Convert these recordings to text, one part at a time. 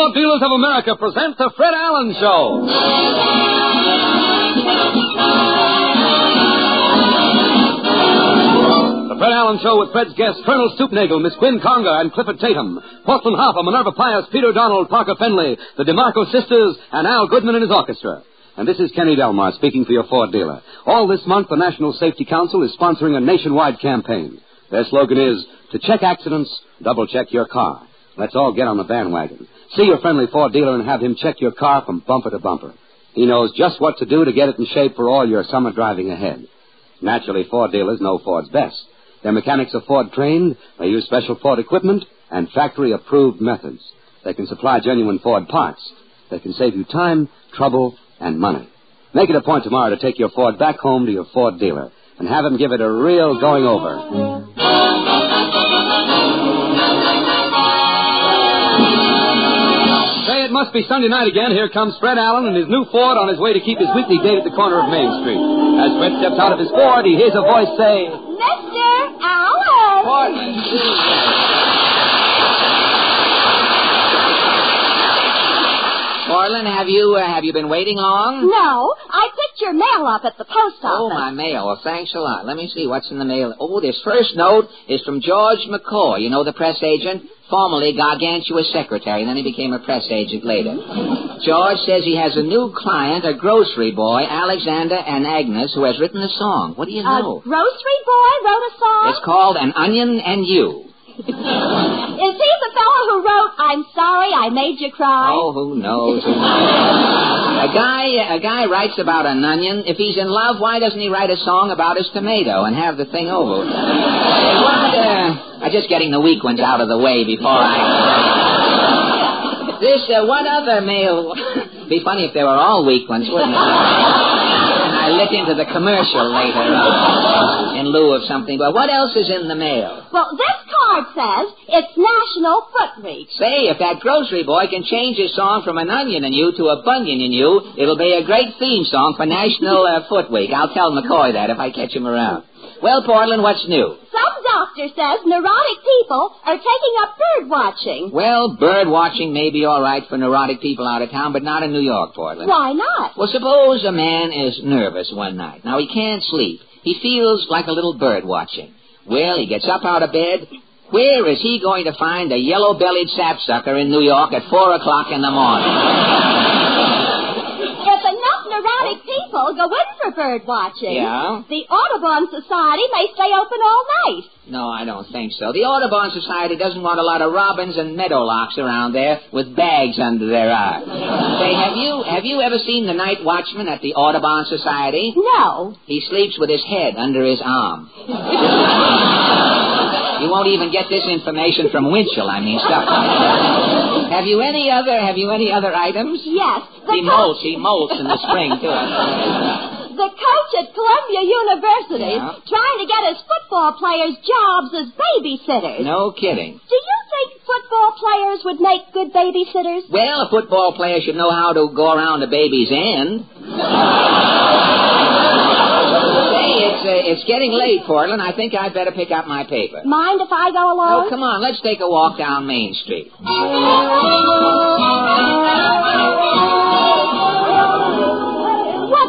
Ford Dealers of America present the Fred Allen Show. The Fred Allen Show with Fred's guests, Colonel Stoopnagle, Miss Gwen Conga, and Clifford Tatum, Portland Hopper, Minerva Pius, Peter Donald, Parker Fenley, the DeMarco sisters, and Al Goodman and his orchestra. And this is Kenny Delmar speaking for your Ford dealer. All this month, the National Safety Council is sponsoring a nationwide campaign. Their slogan is, to check accidents, double-check your car. Let's all get on the bandwagon. See your friendly Ford dealer and have him check your car from bumper to bumper. He knows just what to do to get it in shape for all your summer driving ahead. Naturally, Ford dealers know Ford's best. Their mechanics are Ford trained, they use special Ford equipment, and factory-approved methods. They can supply genuine Ford parts. They can save you time, trouble, and money. Make it a point tomorrow to take your Ford back home to your Ford dealer and have him give it a real going-over. Say, it must be Sunday night again. Here comes Fred Allen and his new Ford on his way to keep his weekly date at the corner of Main Street. As Fred steps out of his Ford, he hears a voice say, Mr. Allen! Portland. Portland, have you been waiting long? No, I picked your mail up at the post office. Oh, my mail. Well, thanks a lot. Let me see what's in the mail. Oh, this first note is from George McCoy. You know, the press agent? Formerly gargantuous secretary, and then he became a press agent later. George says he has a new client, a grocery boy, Alexander and Agnes, who has written a song. What do you know? A grocery boy wrote a song? It's called An Onion and You. Is he the fellow who wrote, I'm sorry I made you cry? Oh, who knows? A guy writes about an onion. If he's in love, why doesn't he write a song about his tomato and have the thing over? I'm just getting the weak ones out of the way before I... what other mail... Be funny if they were all weak ones, wouldn't it? And I lit into the commercial later in lieu of something. But what else is in the mail? Well, this card says it's National Foot Week. Say, if that grocery boy can change his song from An Onion and You to A Bunion and You, it'll be a great theme song for National Foot Week. I'll tell McCoy that if I catch him around. Well, Portland, what's new? Some doctor says neurotic people are taking up bird watching. Well, bird watching may be all right for neurotic people out of town, but not in New York, Portland. Why not? Well, suppose a man is nervous one night. Now, he can't sleep. He feels like a little bird watching. Well, he gets up out of bed. Where is he going to find a yellow-bellied sapsucker in New York at 4 o'clock in the morning? If enough neurotic people go in for bird watching, yeah? The Audubon Society may stay open all night. No, I don't think so. The Audubon Society doesn't want a lot of robins and meadowlarks around there with bags under their eyes. Say, have you ever seen the night watchman at the Audubon Society? No. He sleeps with his head under his arm. You won't even get this information from Winchell. I mean, stuff like that. Have you any other items? Yes. He molts in the spring, too. The coach at Columbia University is trying to get his football players jobs as babysitters. No kidding. Do you think football players would make good babysitters? Well, a football player should know how to go around a baby's end. It's getting late, Portland. I think I'd better pick up my paper. Mind if I go along? Oh, come on. Let's take a walk down Main Street. What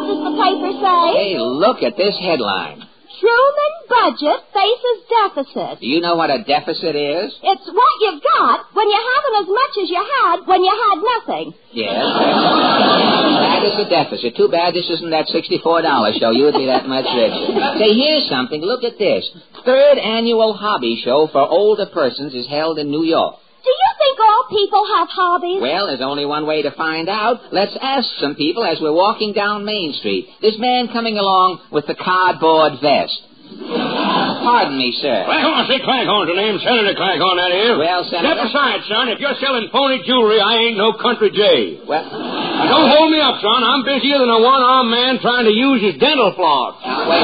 does the paper say? Hey, look at this headline. Truman budget faces deficit. Do you know what a deficit is? It's what you've got when you haven't as much as you had when you had nothing. Yes. That is a deficit. Too bad this isn't that $64 show. You would be that much richer. Say, here's something. Look at this. 3rd annual hobby show for older persons is held in New York. Do you think all people have hobbies? Well, there's only one way to find out. Let's ask some people as we're walking down Main Street. This man coming along with the cardboard vest. Pardon me, sir. Claghorn, say Claghorn's the name. Senator Claghorn, that is. Well, Senator... Step aside, son. If you're selling phony jewelry, I ain't no country jay. Well... Now, don't hold me up, son. I'm busier than a one-armed man trying to use his dental floss. Wait.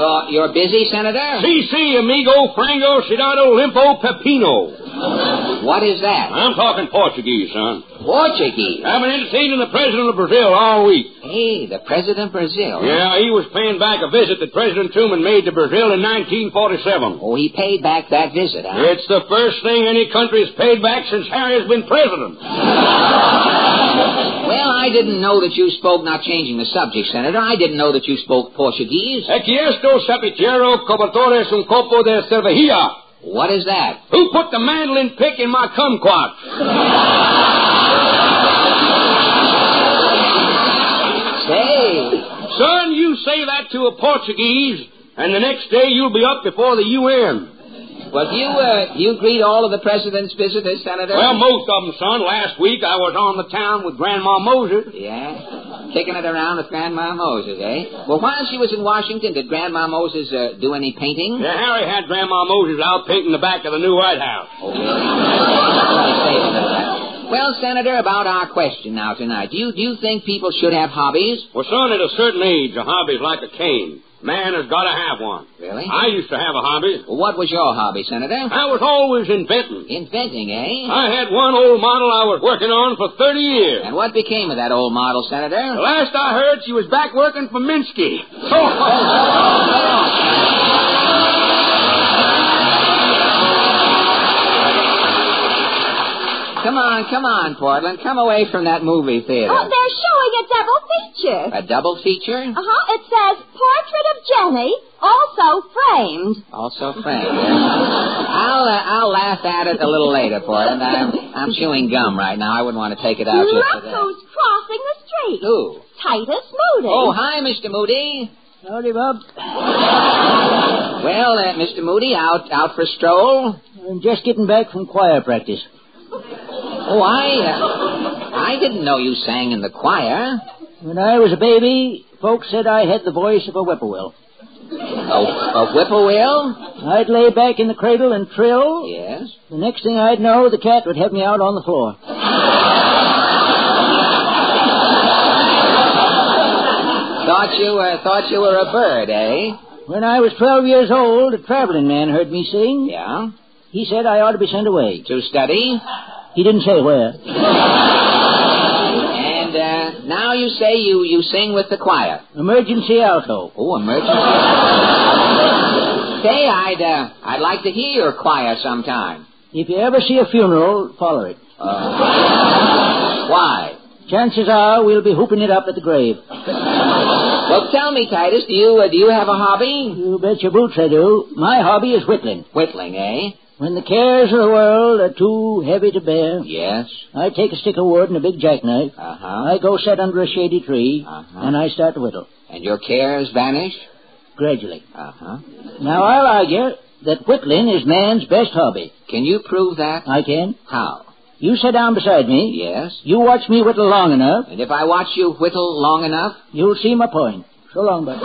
You're busy, Senator? Si, amigo, frango, cidado, limpo, pepino. What is that? I'm talking Portuguese, son. Portuguese. I've been entertaining the president of Brazil all week. Hey, the president of Brazil. Yeah, he was paying back a visit that President Truman made to Brazil in 1947. Oh, he paid back that visit, huh? It's the first thing any country has paid back since Harry has been president. Well, I didn't know that you spoke, not changing the subject, Senator, I didn't know that you spoke Portuguese. Aquí esto sapitiero cobertores un copo de cervejilla. What is that? Who put the mandolin pick in my kumquat? Say. Son, you say that to a Portuguese, and the next day you'll be up before the UN. Well, you greet all of the president's visitors, Senator? Well, most of them, son. Last week I was on the town with Grandma Moses. Yeah? Kicking it around with Grandma Moses, eh? Well, while she was in Washington, did Grandma Moses do any painting? Yeah, Harry had Grandma Moses out painting the back of the new White House. Okay. Well, Senator, about our question now tonight. Do you think people should have hobbies? Well, son, at a certain age, a hobby's like a cane. Man has got to have one. Really? I used to have a hobby. Well, what was your hobby, Senator? I was always inventing. Inventing, eh? I had one old model I was working on for 30 years. And what became of that old model, Senator? The last I heard, she was back working for Minsky. Come on, Portland. Come away from that movie theater. Oh, they're showing a double feature. A double feature? Uh-huh. It says Portrait of Jenny, also framed. Also framed. I'll laugh at it a little later, Portland. I'm chewing gum right now. I wouldn't want to take it out just for Look that. who's crossing the street. Who? Titus Moody. Oh, hi, Mr. Moody. Howdy, Bob. Well, Mr. Moody, out for a stroll? I'm just getting back from choir practice. Oh, I didn't know you sang in the choir. When I was a baby, folks said I had the voice of a whippoorwill. A whippoorwill? I'd lay back in the cradle and trill. Yes. The next thing I'd know, the cat would have me out on the floor. Thought you were a bird, eh? When I was 12 years old, a traveling man heard me sing. Yeah? He said I ought to be sent away. To study? He didn't say where. And now you say you sing with the choir. Emergency alto. Oh, emergency. Say, I'd like to hear your choir sometime. If you ever see a funeral, follow it. Why? Chances are we'll be whooping it up at the grave. Well, tell me, Titus, do you have a hobby? You bet your boots I do. My hobby is whittling. Whittling, eh? When the cares of the world are too heavy to bear, Yes. I take a stick of wood and a big jackknife. Uh-huh. I go sit under a shady tree, and I start to whittle. And your cares vanish? Gradually. Uh-huh. Now, I'll argue that whittling is man's best hobby. Can you prove that? I can. How? You sit down beside me. Yes. You watch me whittle long enough. And if I watch you whittle long enough? You'll see my point. So long, bud.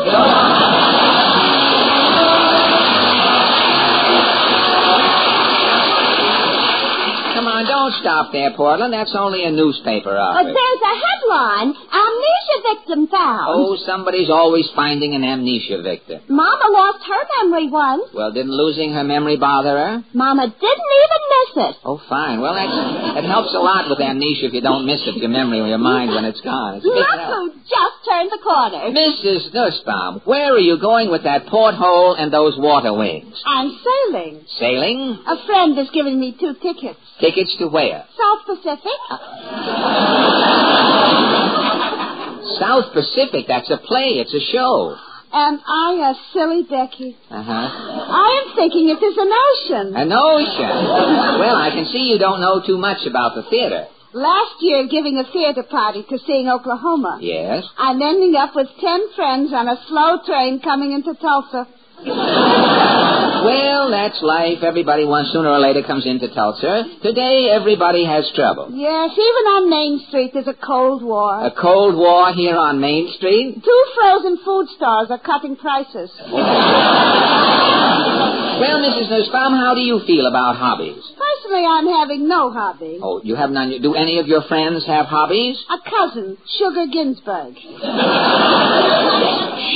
Come on, don't stop there, Portland. That's only a newspaper office. There's a headline. Amnesia victim found. Oh, somebody's always finding an amnesia victim. Mama lost her memory once. Well, didn't losing her memory bother her? Mama didn't even miss it. Oh, fine. Well, that helps a lot with amnesia if you don't miss it, your memory or your mind when it's gone. It's a big Look help. who just turned the corner. Mrs. Nussbaum, where are you going with that porthole and those water wings? I'm sailing. Sailing? A friend has given me 2 tickets. Tickets to where? South Pacific. South Pacific. That's a play. It's a show. Am I a silly Becky? Uh-huh. I am thinking it is an ocean. An ocean. Well, I can see you don't know too much about the theater. Last year, giving a theater party to sing Oklahoma. Yes? I'm ending up with 10 friends on a slow train coming into Tulsa. Well, that's life. Everybody once sooner or later comes into Tulsa. Today, everybody has trouble. Yes, even on Main Street, there's a Cold War. A Cold War here on Main Street? 2 frozen food stores are cutting prices. Well, Mrs. Nussbaum, how do you feel about hobbies? I Personally, I'm having no hobby. Oh, you have none. Do any of your friends have hobbies? A cousin, Sugar Ginsburg.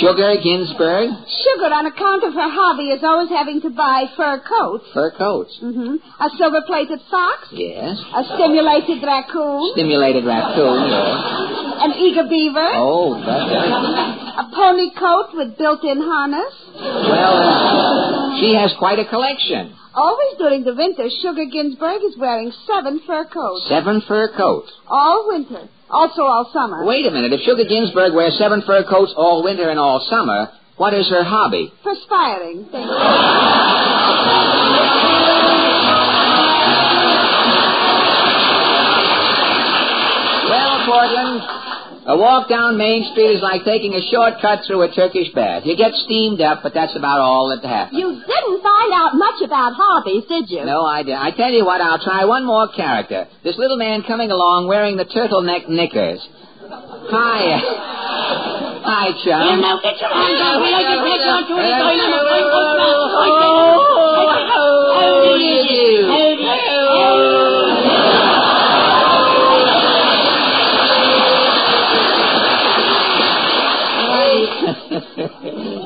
Sugar Ginsburg? Sugar, on account of her hobby, is always having to buy fur coats. Fur coats? Mm-hmm. A silver-plated fox. Yes. A stimulated raccoon. Stimulated raccoon, yes. An eager beaver. Oh, that's it. A pony coat with built-in harness. Well, she has quite a collection. Always during the winter, Sugar Ginsburg is wearing 7 fur coats. 7 fur coats? All winter. Also all summer. Wait a minute. If Sugar Ginsburg wears 7 fur coats all winter and all summer, what is her hobby? Perspiring. Thank you. Well, Portland, a walk down Main Street is like taking a shortcut through a Turkish bath. You get steamed up, but that's about all that happens. You didn't find out much about hobbies, did you? No, I didn't. I tell you what, I'll try one more character. This little man coming along wearing the turtleneck knickers. Hi. Hi, chum. Here, now, get your hands off me. I can take on to it. How do you do?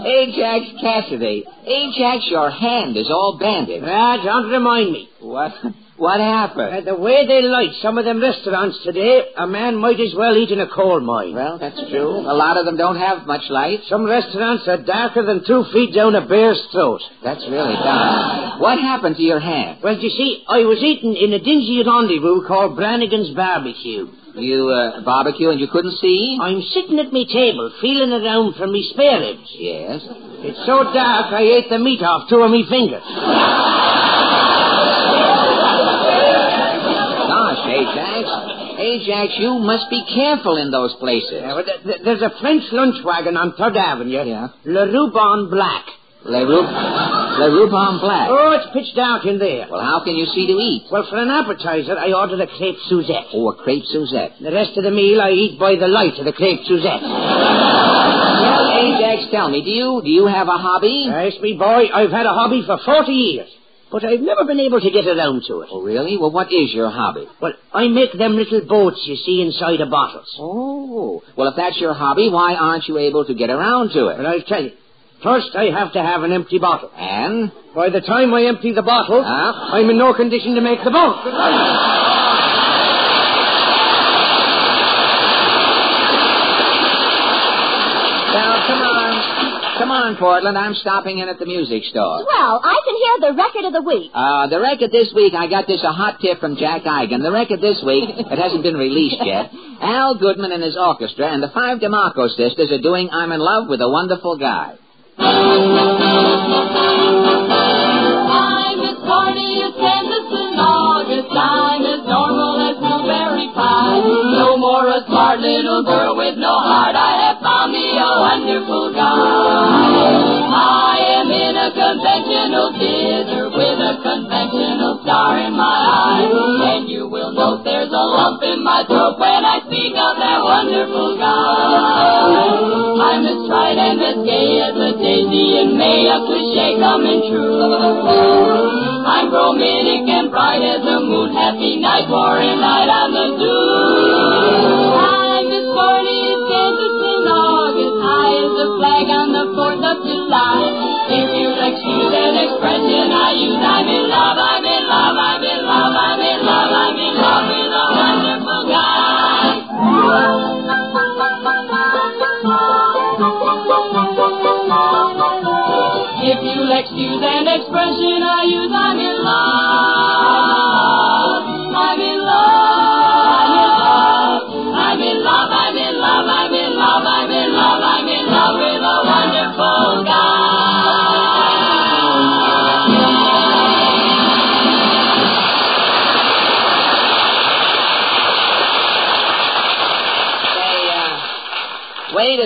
Ajax Cassidy. Ajax, your hand is all banded. Don't remind me. What happened? The way they light some of them restaurants today, a man might as well eat in a coal mine. Well, that's true. A lot of them don't have much light. Some restaurants are darker than 2 feet down a bear's throat. That's really bad. What happened to your hand? Well, you see, I was eating in a dingy rendezvous called Brannigan's Barbecue. You barbecue and you couldn't see? I'm sitting at me table, feeling around for me spare ribs. Yes. It's so dark, I ate the meat off 2 of me fingers. Gosh, Ajax, you must be careful in those places. There's a French lunch wagon on 3rd Avenue. Yeah. Le Ruban Black. Le Ruban Black. Oh, it's pitch dark in there. Well, how can you see to eat? Well, for an appetizer, I ordered a crepe Suzette. Oh, a crepe Suzette. The rest of the meal I eat by the light of the crepe Suzette. Well, Ajax, tell me, do you have a hobby? Yes, me boy, I've had a hobby for 40 years. But I've never been able to get around to it. Oh, really? Well, what is your hobby? Well, I make them little boats you see inside of bottles. Oh. Well, if that's your hobby, why aren't you able to get around to it? Well, I'll tell you. First, I have to have an empty bottle. And? By the time I empty the bottle, I'm in no condition to make the boat. Now, come on, Portland. I'm stopping in at the music store. Well, I can hear the record of the week. The record this week, I got this a hot tip from Jack Eigen. The record this week, it hasn't been released yet. Al Goodman and his orchestra and the 5 DeMarco sisters are doing I'm in Love with a Wonderful Guy. I'm as corny as Kansas in August. I'm as normal as blueberry pie. No more a smart little girl with no heart. I have found me a wonderful guy. I am in a conventional theater with a conventional star in my eye. And you will note there's a lump in my throat when I speak of that wonderful guy. I'm as tried and as gay as a daisy in May, a cliche coming true. I'm romantic and bright as a moon, happy night for a night on the zoo. I'm as sporty as Kansas in August, high as the flag on the 4th of July. If you'll excuse an expression I use, I'm in love, I'm in love, I'm in love, I'm in love, I'm in love with a wonderful guy. If you'll excuse an expression I use, I'm in love. I'm in love. I'm in love. I'm in love. I'm in love. I'm in love. I'm in love with a wonderful Wait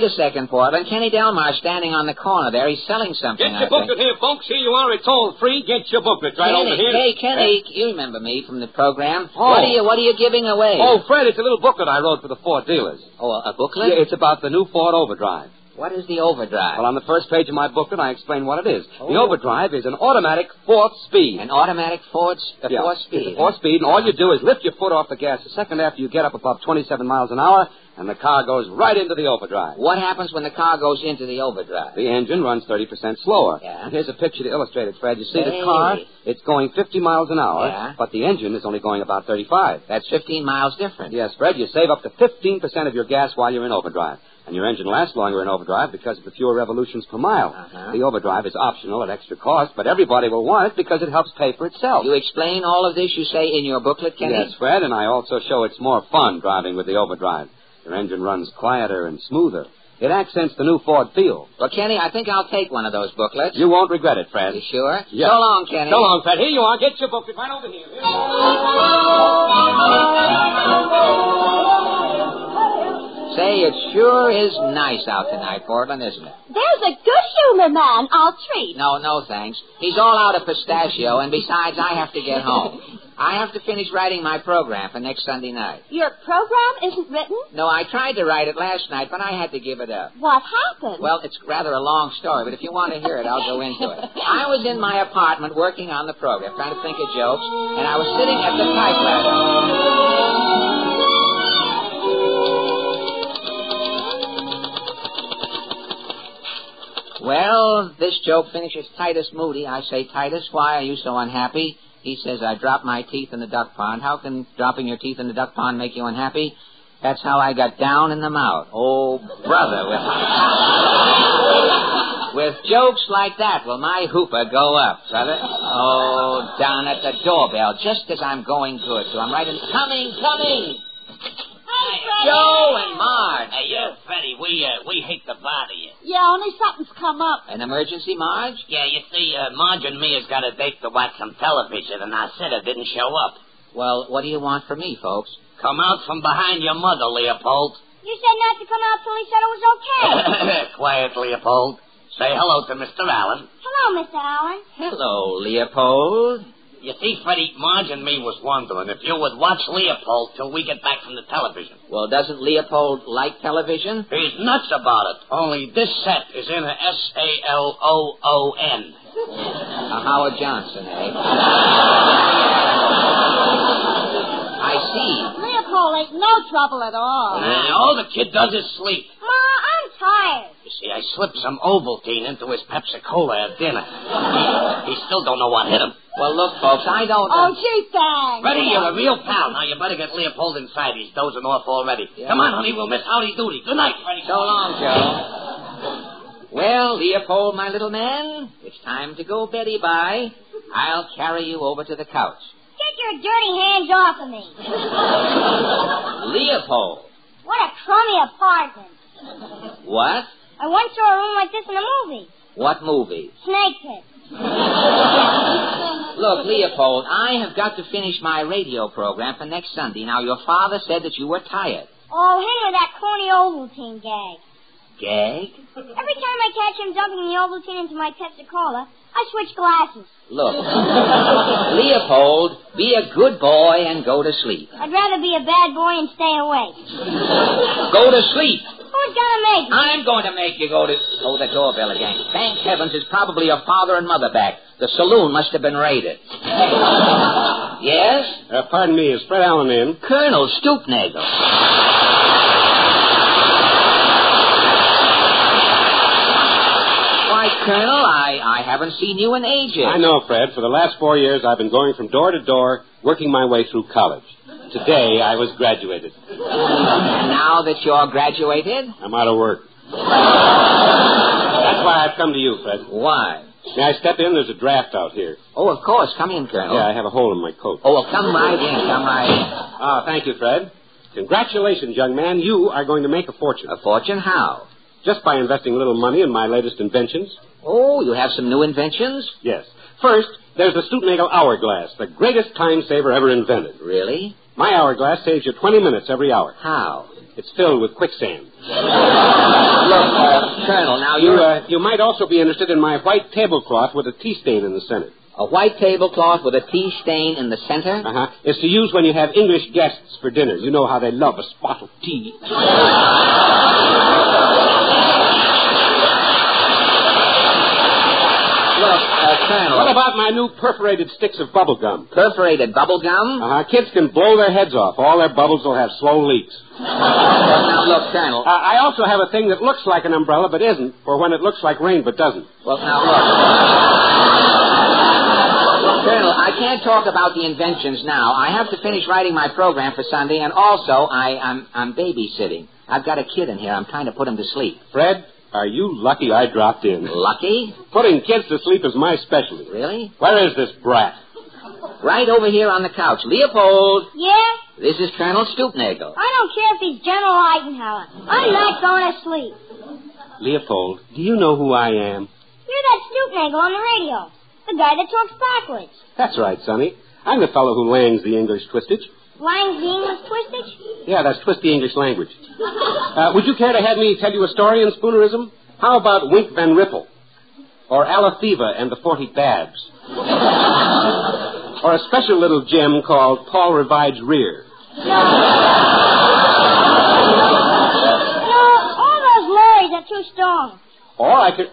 a second, Portland. Kenny Delmar's standing on the corner there. He's selling something, Get your booklet here, folks. Here you are. It's all free. Get your booklet right over here. Hey, Kenny, you remember me from the program. Oh. What are you giving away? Oh, Fred, it's a little booklet I wrote for the Ford dealers. Oh, a booklet? Yeah, it's about the new Ford Overdrive. What is the overdrive? Well, on the first page of my booklet, I explain what it is. Oh. The overdrive is an automatic fourth speed. An automatic fourth speed. It's a fourth speed, and all you do is lift your foot off the gas a second after you get up above 27 miles an hour, and the car goes right into the overdrive. What happens when the car goes into the overdrive? The engine runs 30% slower. Yeah. And here's a picture to illustrate it, Fred. You see Hey. the car? It's going 50 miles an hour, Yeah. but the engine is only going about 35. That's 15 miles different. Yes, Fred, you save up to 15% of your gas while you're in overdrive. And your engine lasts longer in overdrive because of the fewer revolutions per mile. Uh-huh. The overdrive is optional at extra cost, but everybody will want it because it helps pay for itself. You explain all of this, you say, in your booklet, Kenny? Yes, Fred, and I also show it's more fun driving with the overdrive. Your engine runs quieter and smoother. It accents the new Ford feel. Well, Kenny, I think I'll take one of those booklets. You won't regret it, Fred. You sure? Yes. So long, Kenny. So long, Fred. Here you are. Get your booklet right over here. Say, it sure is nice out tonight, Portland, isn't it? There's a good humor man. I'll treat. No, thanks. He's all out of pistachio, and besides, I have to get home. I have to finish writing my program for next Sunday night. Your program isn't written? No, I tried to write it last night, but I had to give it up. What happened? Well, it's rather a long story, but if you want to hear it, I'll go into it. I was in my apartment working on the program, trying to think of jokes, and I was sitting at the typewriter. Well, this joke finishes Titus Moody. I say, Titus, why are you so unhappy? He says, I dropped my teeth in the duck pond. How can dropping your teeth in the duck pond make you unhappy? That's how I got down in the mouth. Oh, brother. With jokes like that, will my hooper go up, brother? Oh, down at the doorbell, just as I'm going to it. So I'm right in... Coming! Hi, Freddie. Joe and Marge. Hey, Freddie, we hate to bother you. Yeah, only something's come up. An emergency, Marge? Yeah, you see, Marge and me has got a date to watch some television, and our sitter didn't show up. Well, what do you want from me, folks? Come out from behind your mother, Leopold. You said not to come out till he said it was okay. Quiet, Leopold. Say hello to Mr. Allen. Hello, Mr. Allen. Hello, Leopold. You see, Freddie, Marge and me was wondering if you would watch Leopold till we get back from the television. Well, doesn't Leopold like television? He's nuts about it. Only this set is in a SALOON. Howard Johnson, eh? I see. Leopold ain't no trouble at all. All the kid does is sleep. Ma, I'm tired. You see, I slipped some Ovaltine into his Pepsi-Cola at dinner. He still don't know what hit him. Well, look, folks, I don't... Oh, gee, thanks. Freddie, you're a real pal. Now, you better get Leopold inside. He's dozing off already. Yeah. Come on, honey, we'll miss howdy doody. Good night, Freddie. So long, Joe. Well, Leopold, my little man, it's time to go beddy-bye. I'll carry you over to the couch. Get your dirty hands off of me. Leopold. What a crummy apartment. What? I once saw a room like this in a movie. What movie? Snake Pit. Look, Leopold, I have got to finish my radio program for next Sunday. Now, your father said that you were tired. Oh, him with that corny Ovaltine gag. Gag? Every time I catch him dumping the Ovaltine into my Pepsi-Cola, I switch glasses. Look, Leopold, be a good boy and go to sleep. I'd rather be a bad boy and stay awake. Go to sleep. Who's gonna make me? I'm going to make you go to... Oh, the doorbell again. Thank heavens, it's probably your father and mother back. The saloon must have been raided. Yes? Pardon me, is Fred Allen in? Colonel Stoopnagle. Why, Colonel, I haven't seen you in ages. I know, Fred. For the last 4 years, I've been going from door to door, working my way through college. Today, I was graduated. And now that you're graduated? I'm out of work. That's why I've come to you, Fred. Why? May I step in? There's a draft out here. Oh, of course. Come in, Colonel. Yeah, I have a hole in my coat. Oh, well, come right in. Come right in. Ah, thank you, Fred. Congratulations, young man. You are going to make a fortune. A fortune? How? Just by investing a little money in my latest inventions. Oh, you have some new inventions? Yes. First, there's the Stoopnagle hourglass, the greatest time saver ever invented. Really? My hourglass saves you 20 minutes every hour. How? It's filled with quicksand. Look, Colonel, now You might also be interested in my white tablecloth with a tea stain in the center. A white tablecloth with a tea stain in the center? Uh-huh. It's to use when you have English guests for dinner. You know how they love a spot of tea. about my new perforated sticks of bubble gum? Perforated bubble gum? Kids can blow their heads off. All their bubbles will have slow leaks. Now, look, Colonel. I also have a thing that looks like an umbrella but isn't, for when it looks like rain but doesn't. Well, now, look. Colonel, I can't talk about the inventions now. I have to finish writing my program for Sunday, and also I'm babysitting. I've got a kid in here. I'm trying to put him to sleep. Fred, are you lucky I dropped in? Lucky? Putting kids to sleep is my specialty. Really? Where is this brat? Right over here on the couch. Leopold. Yeah? This is Colonel Stoopnagle. I don't care if he's General Eisenhower. I'm not going to sleep. Leopold, do you know who I am? You're that Stoopnagle on the radio. The guy that talks backwards. That's right, Sonny. I'm the fellow who langs the English twistage. Langs the English twistage? Yeah, that's twist the English language. Would you care to have me tell you a story in Spoonerism? How about Wink Van Ripple? Or Alathiva and the 40 Babs? Or a special little gem called Paul Revide's Rear? No, all those lorries are too strong. Or I could...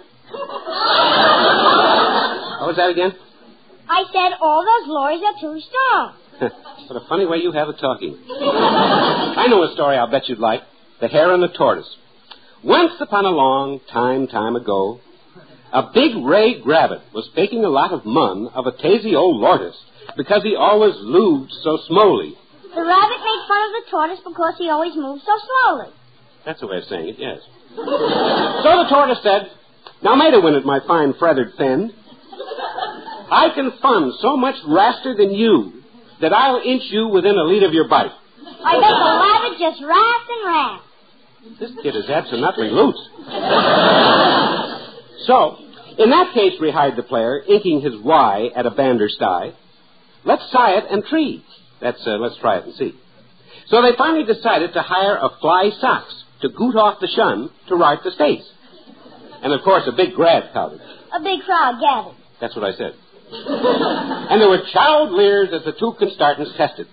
What was that again? I said all those lorries are too strong. What a funny way you have of talking. I know a story I'll bet you'd like. The Hare and the Tortoise. Once upon a long time ago, a big Ray Grabbit was faking a lot of mun of a tazy old lortus because he always lubed so slowly. The rabbit made fun of the tortoise because he always moved so slowly. That's the way of saying it, yes. So the tortoise said, "Now, mate a winnet, my fine feathered friend. I can fun so much raster than you that I'll inch you within a lead of your bite." I bet the rabbit just rasped and rasped. This kid is absolutely loose. So, in that case, rehied the player, inking his Y at a bandersty, let's sigh it and tree. That's, let's try it and see. So they finally decided to hire a fly socks to goot off the shun to write the space. And, of course, a big grad crowded. A big crowd gathered. That's what I said. And there were child leers as the two constartants tested.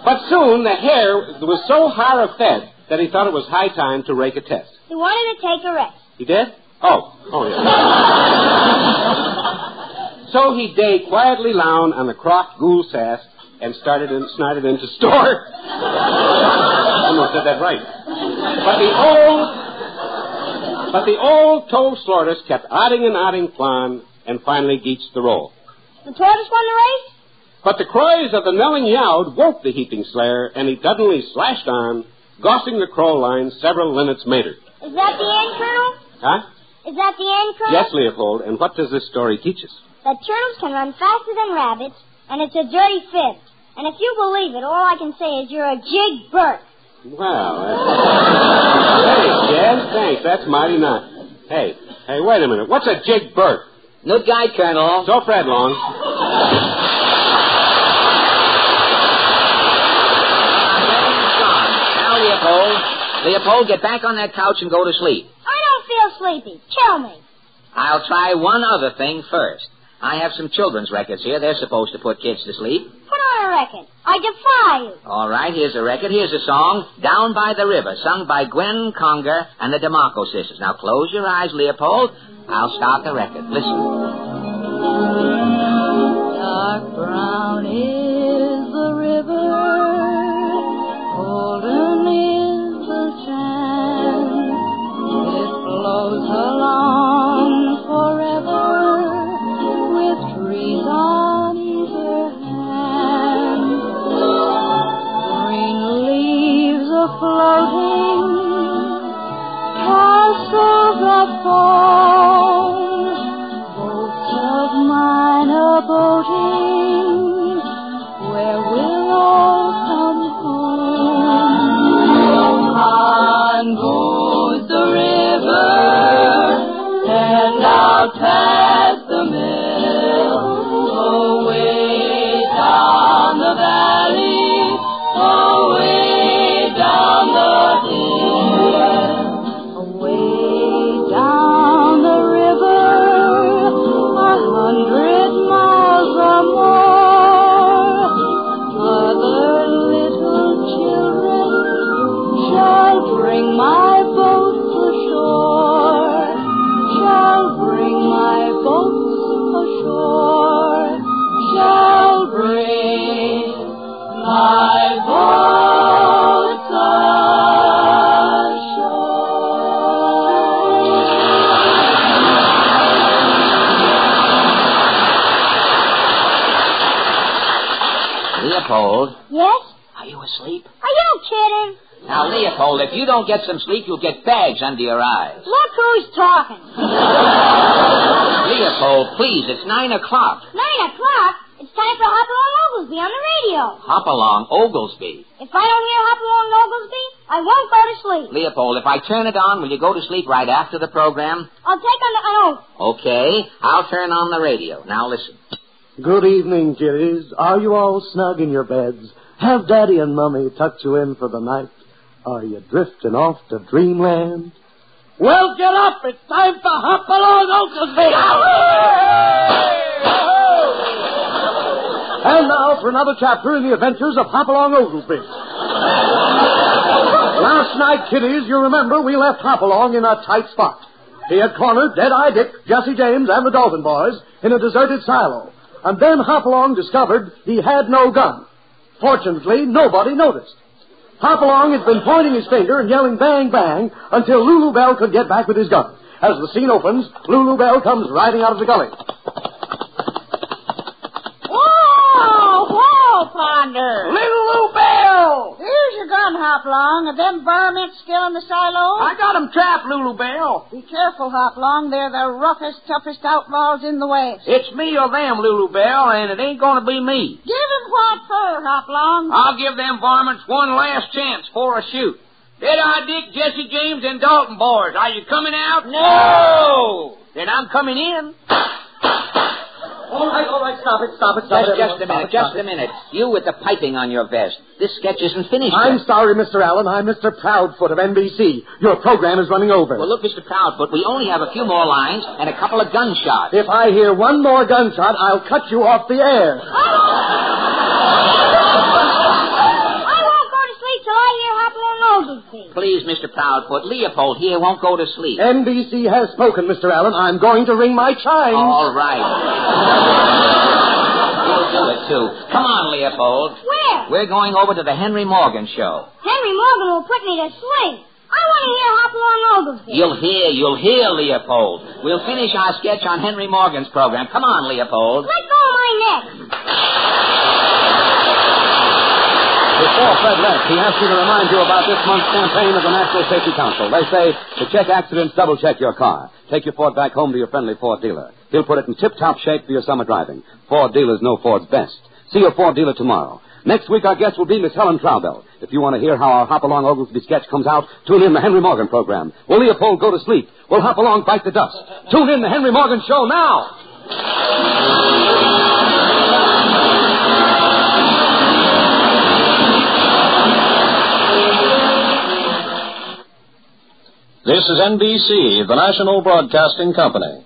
But soon the hare was so hard-fed that he thought it was high time to rake a test. He wanted to take a rest. He did? Oh, yeah. So he day quietly loun on the croft ghoul sass and snarted into store. I almost said that right. But the old toad tortoise kept odding plan and finally geeched the roll. The tortoise won the race? But the cries of the knelling yowd woke the heaping slayer, and he suddenly slashed on, gossing the crow line several linnets mater. Is that the end, Colonel? Huh? Is that the end, Colonel? Yes, Leopold, and what does this story teach us? That turtles can run faster than rabbits, and it's a dirty fib. And if you believe it, all I can say is you're a jig Burke. Wow. Thanks, Jazz. Thanks. That's mighty nice. Hey, wait a minute. What's a jig Burke? Good guy, Colonel. So, Fred Long. Now, Leopold, get back on that couch and go to sleep. I don't feel sleepy. Kill me. I'll try one other thing first. I have some children's records here. They're supposed to put kids to sleep. Put on a record. I defy you. All right, here's a record. Here's a song, Down by the River, sung by Gwen Conger and the DeMarco sisters. Now, close your eyes, Leopold. I'll start the record. Listen. Dark brown is the river, golden is the sand. It flows along forever with trees on either hand. Green leaves are floating, castles of foam, boats of mine are boating, where we'll all come home. On goes the river, and out past the mill, away down the valley, away down the hill, away down the river, 100 miles or more. Other little children shall bring my boat to shore, shall bring my Leopold. Yes? Are you asleep? Are you kidding? Now, Leopold, if you don't get some sleep, you'll get bags under your eyes. Look who's talking. Leopold, please, it's 9 o'clock. 9 o'clock? It's time for Hopalong Oglesby on the radio. Hopalong Oglesby. If I don't hear Hopalong Oglesby, I won't go to sleep. Leopold, if I turn it on, will you go to sleep right after the program? I'll take on the oath. Okay, I'll turn on the radio. Now listen. Good evening, kiddies. Are you all snug in your beds? Have Daddy and Mummy tucked you in for the night? Are you drifting off to dreamland? Well, get up. It's time for Hopalong Oglesby. And now for another chapter in the adventures of Hopalong Oglesby. Last night, kiddies, you remember we left Hopalong in a tight spot. He had cornered Dead-Eye Dick, Jesse James, and the Dalton boys in a deserted silo. And then Hopalong discovered he had no gun. Fortunately, nobody noticed. Hopalong had been pointing his finger and yelling bang, bang until Lulu Bell could get back with his gun. As the scene opens, Lulu Bell comes riding out of the gully. Whoa, Ponder. Lulu Bell! Here's your gun, Hopalong. Are them varmints still in the silo? I got 'em trapped, Lulu Bell. Be careful, Hopalong. They're the roughest, toughest outlaws in the West. It's me or them, Lulu Bell, and it ain't gonna be me. Give 'em what for, Hopalong? I'll give them varmints one last chance for a shoot. Dead-Eye Dick, Jesse James, and Dalton boys, are you coming out? No! Then I'm coming in. All right, stop it. Just a minute. You with the piping on your vest. This sketch isn't finished I'm yet. sorry, Mr. Allen. I'm Mr. Proudfoot of NBC. Your program is running over. Well, look, Mr. Proudfoot, we only have a few more lines and a couple of gunshots. If I hear one more gunshot, I'll cut you off the air. I won't go to sleep till I hear Hopalong Oglesby. Please, Mr. Proudfoot, Leopold here won't go to sleep. NBC has spoken, Mr. Allen. I'm going to ring my chimes. All right. We'll do it, too. Come on, Leopold. Where? We're going over to the Henry Morgan show. Henry Morgan will put me to sleep. I want to hear Hopalong Oglesby. You'll hear, Leopold. We'll finish our sketch on Henry Morgan's program. Come on, Leopold. Let go of my neck. Before Fred left, he asked me to remind you about this month's campaign of the National Safety Council. They say, to check accidents, double-check your car. Take your Ford back home to your friendly Ford dealer. He'll put it in tip-top shape for your summer driving. Ford dealers know Ford's best. See your Ford dealer tomorrow. Next week, our guest will be Miss Helen Traubel. If you want to hear how our Hopalong Oglesby sketch comes out, tune in the Henry Morgan program. Will Leopold go to sleep? Will Hopalong bite the dust? Tune in the Henry Morgan show now. This is NBC, the National Broadcasting Company.